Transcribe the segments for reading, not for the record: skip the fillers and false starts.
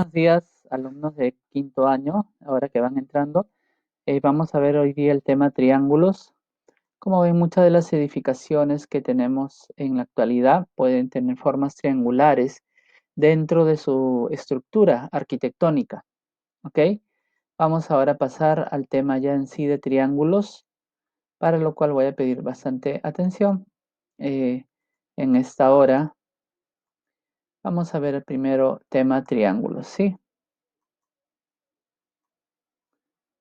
Buenos días, alumnos de quinto año, ahora que van entrando. Vamos a ver hoy día el tema triángulos. Como ven, muchas de las edificaciones que tenemos en la actualidad pueden tener formas triangulares dentro de su estructura arquitectónica. ¿Ok? Vamos ahora a pasar al tema ya en sí de triángulos, para lo cual voy a pedir bastante atención en esta hora. Vamos a ver el primero tema triángulos, ¿sí?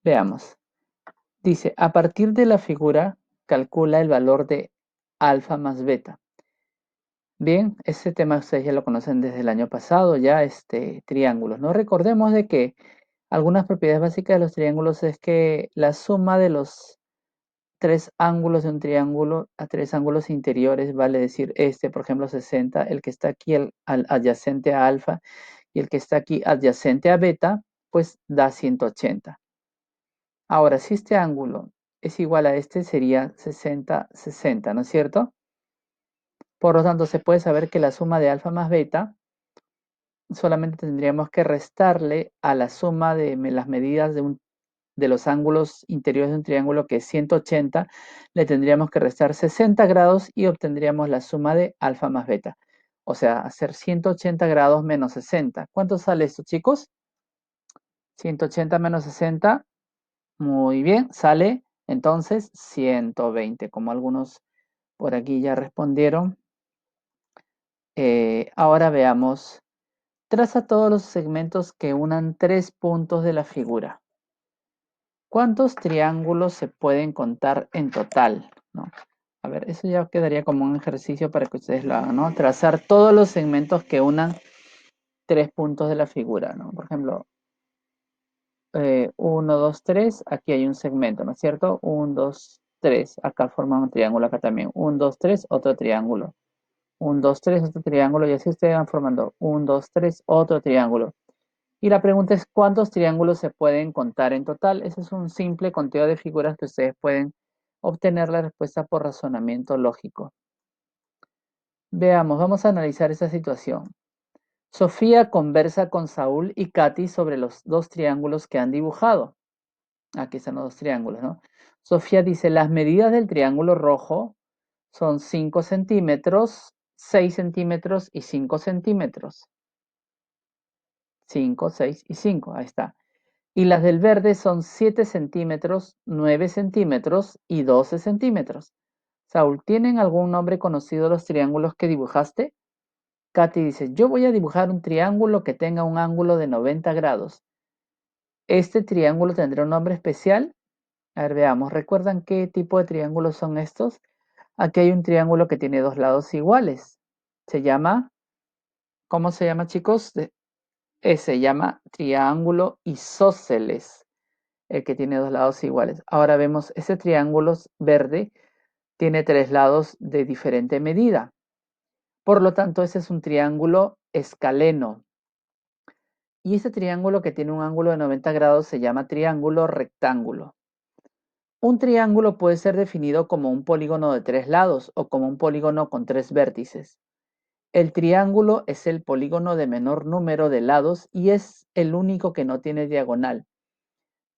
Veamos. Dice, a partir de la figura, calcula el valor de alfa más beta. Bien, ese tema ustedes ya lo conocen desde el año pasado, ya triángulos, ¿no? Recordemos de que algunas propiedades básicas de los triángulos es que la suma de los tres ángulos de un triángulo a tres ángulos interiores, vale decir por ejemplo, 60, el que está aquí adyacente a alfa y el que está aquí adyacente a beta, pues da 180. Ahora, si este ángulo es igual a este, sería 60, 60, ¿no es cierto? Por lo tanto, se puede saber que la suma de alfa más beta solamente tendríamos que restarle a la suma de las medidas de los ángulos interiores de un triángulo, que es 180, le tendríamos que restar 60 grados y obtendríamos la suma de alfa más beta. O sea, hacer 180 grados menos 60. ¿Cuánto sale esto, chicos? 180 menos 60. Muy bien, sale entonces 120, como algunos por aquí ya respondieron. Ahora veamos, traza todos los segmentos que unan tres puntos de la figura. ¿Cuántos triángulos se pueden contar en total? ¿No? A ver, eso ya quedaría como un ejercicio para que ustedes lo hagan, ¿no? Trazar todos los segmentos que unan tres puntos de la figura, ¿no? Por ejemplo, 1, 2, 3, aquí hay un segmento, ¿no es cierto? 1, 2, 3, acá forman un triángulo, acá también. 1, 2, 3, otro triángulo. 1, 2, 3, otro triángulo, y así ustedes van formando 1, 2, 3, otro triángulo. Y la pregunta es, ¿cuántos triángulos se pueden contar en total? Ese es un simple conteo de figuras que ustedes pueden obtener la respuesta por razonamiento lógico. Veamos, vamos a analizar esta situación. Sofía conversa con Saúl y Katy sobre los dos triángulos que han dibujado. Aquí están los dos triángulos, ¿no? Sofía dice, las medidas del triángulo rojo son 5 centímetros, 6 centímetros y 5 centímetros. 5, 6 y 5, ahí está. Y las del verde son 7 centímetros, 9 centímetros y 12 centímetros. Saúl, ¿tienen algún nombre conocido los triángulos que dibujaste? Katy dice, yo voy a dibujar un triángulo que tenga un ángulo de 90 grados. ¿Este triángulo tendrá un nombre especial? A ver, veamos. ¿Recuerdan qué tipo de triángulos son estos? Aquí hay un triángulo que tiene dos lados iguales. Se llama, ¿cómo se llama, chicos? Se llama triángulo isósceles, el que tiene dos lados iguales. Ahora vemos, ese triángulo verde tiene tres lados de diferente medida. Por lo tanto, ese es un triángulo escaleno. Y este triángulo que tiene un ángulo de 90 grados se llama triángulo rectángulo. Un triángulo puede ser definido como un polígono de tres lados o como un polígono con tres vértices. El triángulo es el polígono de menor número de lados y es el único que no tiene diagonal.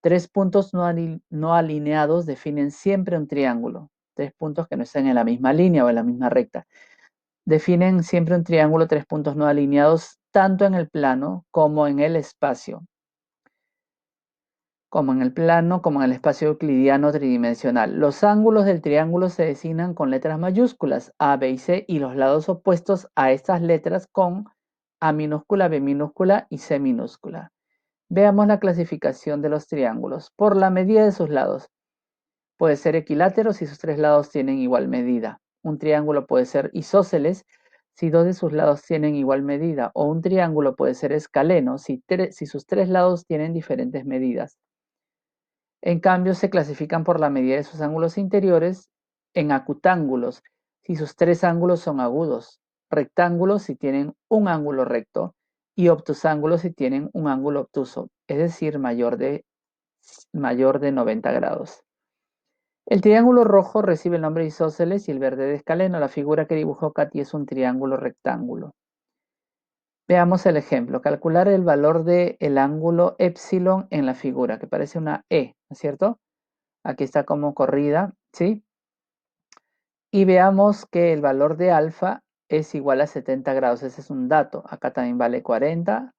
Tres puntos no alineados definen siempre un triángulo. Tres puntos que no están en la misma línea o en la misma recta. Definen siempre un triángulo, tres puntos no alineados, tanto en el plano como en el espacio. Como en el plano, como en el espacio euclidiano tridimensional. Los ángulos del triángulo se designan con letras mayúsculas, A, B y C, y los lados opuestos a estas letras con A minúscula, B minúscula y C minúscula. Veamos la clasificación de los triángulos. Por la medida de sus lados. Puede ser equilátero si sus tres lados tienen igual medida. Un triángulo puede ser isósceles si dos de sus lados tienen igual medida. O un triángulo puede ser escaleno si sus tres lados tienen diferentes medidas. En cambio, se clasifican por la medida de sus ángulos interiores en acutángulos, si sus tres ángulos son agudos, rectángulos si tienen un ángulo recto y obtusángulos si tienen un ángulo obtuso, es decir, mayor de 90 grados. El triángulo rojo recibe el nombre de isósceles y el verde de escaleno. La figura que dibujó Katy es un triángulo rectángulo. Veamos el ejemplo. Calcular el valor del ángulo epsilon en la figura, que parece una E, ¿no es cierto? Aquí está como corrida, ¿sí? Y veamos que el valor de alfa es igual a 70 grados. Ese es un dato. Acá también vale 40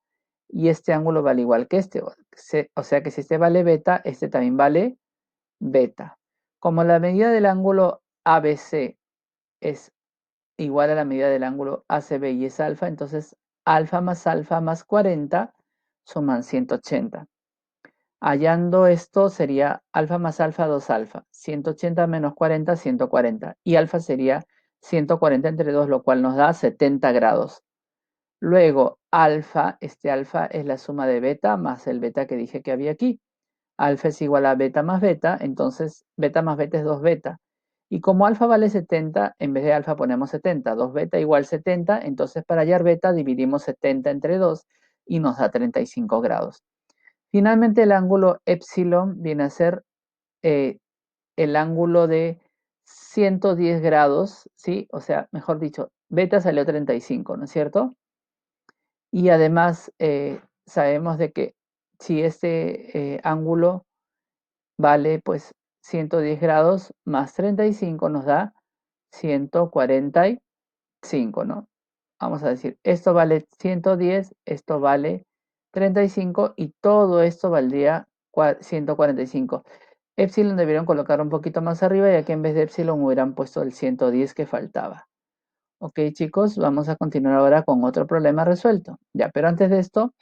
y este ángulo vale igual que este. O sea que si este vale beta, este también vale beta. Como la medida del ángulo ABC es igual a la medida del ángulo ACB y es alfa, entonces alfa más 40 suman 180. Hallando esto sería alfa más alfa 2 alfa, 180 menos 40, 140. Y alfa sería 140 entre 2, lo cual nos da 70 grados. Luego, alfa, este alfa es la suma de beta más el beta que dije que había aquí. Alfa es igual a beta más beta, entonces beta más beta es 2 beta. Y como alfa vale 70, en vez de alfa ponemos 70. 2 beta igual 70, entonces para hallar beta dividimos 70 entre 2 y nos da 35 grados. Finalmente el ángulo epsilon viene a ser el ángulo de 110 grados, ¿sí? O sea, mejor dicho, beta salió 35, ¿no es cierto? Y además sabemos de que si este ángulo vale pues 110 grados más 35 nos da 145, ¿no? Vamos a decir, esto vale 110, esto vale 35 y todo esto valdría 145. Epsilon debieron colocar un poquito más arriba y aquí en vez de epsilon hubieran puesto el 110 que faltaba. Ok, chicos, vamos a continuar ahora con otro problema resuelto. Ya, pero antes de esto,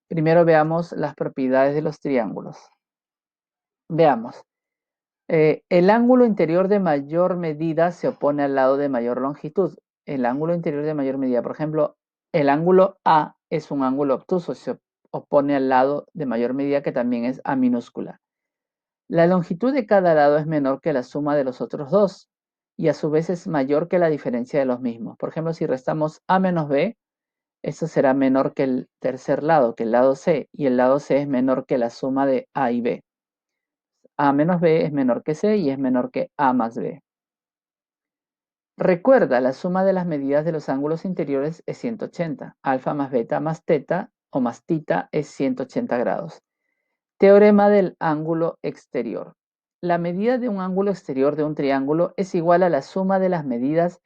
primero veamos las propiedades de los triángulos. Veamos. El ángulo interior de mayor medida se opone al lado de mayor longitud. El ángulo interior de mayor medida, por ejemplo, el ángulo A es un ángulo obtuso, se opone al lado de mayor medida que también es A minúscula. La longitud de cada lado es menor que la suma de los otros dos y a su vez es mayor que la diferencia de los mismos. Por ejemplo, si restamos A menos B, eso será menor que el tercer lado, que el lado C, y el lado C es menor que la suma de A y B. A menos B es menor que C y es menor que A más B. Recuerda, la suma de las medidas de los ángulos interiores es 180. Alfa más beta más teta o más tita es 180 grados. Teorema del ángulo exterior. La medida de un ángulo exterior de un triángulo es igual a la suma de las medidas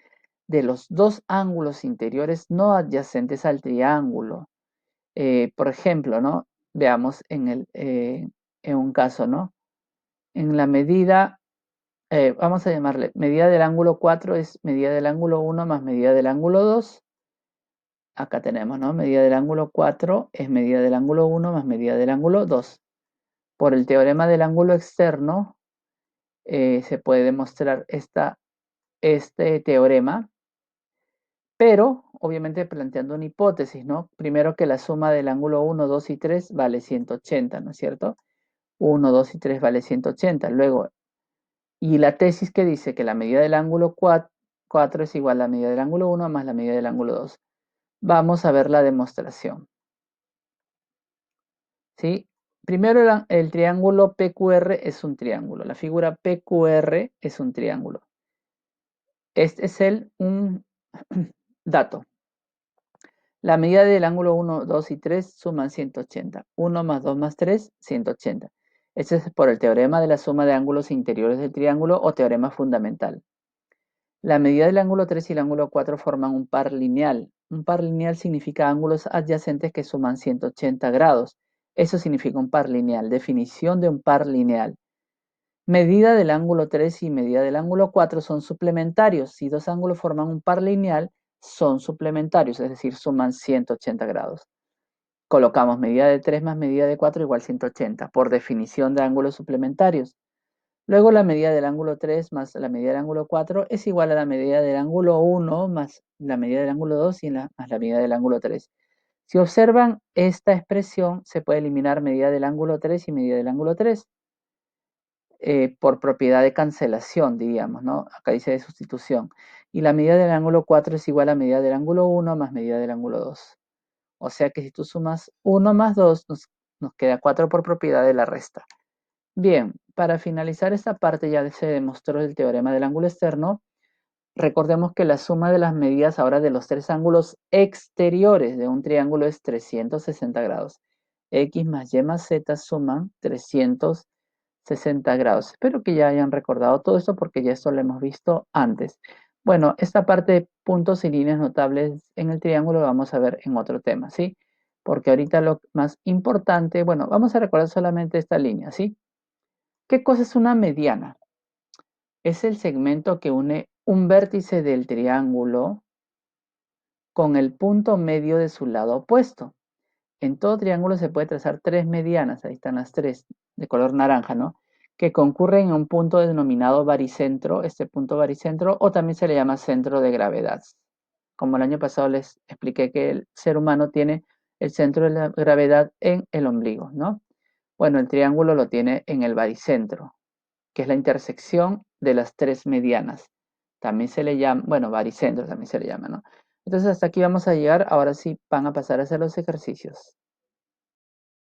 de los dos ángulos interiores no adyacentes al triángulo. Por ejemplo, ¿no? Veamos en un caso, ¿no? En la medida, vamos a llamarle, medida del ángulo 4 es medida del ángulo 1 más medida del ángulo 2. Acá tenemos, ¿no? Medida del ángulo 4 es medida del ángulo 1 más medida del ángulo 2. Por el teorema del ángulo externo, se puede demostrar este teorema, pero obviamente planteando una hipótesis, ¿no? Primero que la suma del ángulo 1, 2 y 3 vale 180, ¿no es cierto? 1, 2 y 3 vale 180. Luego, y la tesis que dice que la medida del ángulo 4 es igual a la medida del ángulo 1 más la medida del ángulo 2. Vamos a ver la demostración. ¿Sí? Primero el triángulo PQR es un triángulo. La figura PQR es un triángulo. Este es un dato. La medida del ángulo 1, 2 y 3 suman 180. 1 más 2 más 3, 180. Este es por el teorema de la suma de ángulos interiores del triángulo o teorema fundamental. La medida del ángulo 3 y el ángulo 4 forman un par lineal. Un par lineal significa ángulos adyacentes que suman 180 grados. Eso significa un par lineal. Definición de un par lineal. Medida del ángulo 3 y medida del ángulo 4 son suplementarios. Si dos ángulos forman un par lineal, son suplementarios, es decir, suman 180 grados. Colocamos medida de 3 más medida de 4 igual 180, por definición de ángulos suplementarios. Luego la medida del ángulo 3 más la medida del ángulo 4 es igual a la medida del ángulo 1 más la medida del ángulo 2 y más la medida del ángulo 3. Si observan esta expresión, se puede eliminar medida del ángulo 3 y medida del ángulo 3. Por propiedad de cancelación, diríamos, ¿no? Acá dice de sustitución. Y la medida del ángulo 4 es igual a medida del ángulo 1 más medida del ángulo 2. O sea que si tú sumas 1 más 2, nos queda 4 por propiedad de la resta. Bien, para finalizar esta parte ya se demostró el teorema del ángulo externo. Recordemos que la suma de las medidas ahora de los tres ángulos exteriores de un triángulo es 360 grados. X más Y más Z suman 360 grados. Espero que ya hayan recordado todo esto porque ya esto lo hemos visto antes. Bueno, esta parte de puntos y líneas notables en el triángulo lo vamos a ver en otro tema, ¿sí? Porque ahorita lo más importante, bueno, vamos a recordar solamente esta línea, ¿sí? ¿Qué cosa es una mediana? Es el segmento que une un vértice del triángulo con el punto medio de su lado opuesto. En todo triángulo se puede trazar tres medianas, ahí están las tres, de color naranja, ¿no? Que concurren en un punto denominado baricentro, este punto baricentro, o también se le llama centro de gravedad. Como el año pasado les expliqué que el ser humano tiene el centro de la gravedad en el ombligo, ¿no? Bueno, el triángulo lo tiene en el baricentro, que es la intersección de las tres medianas. También se le llama, bueno, baricentro también se le llama, ¿no? Entonces hasta aquí vamos a llegar, ahora sí van a pasar a hacer los ejercicios.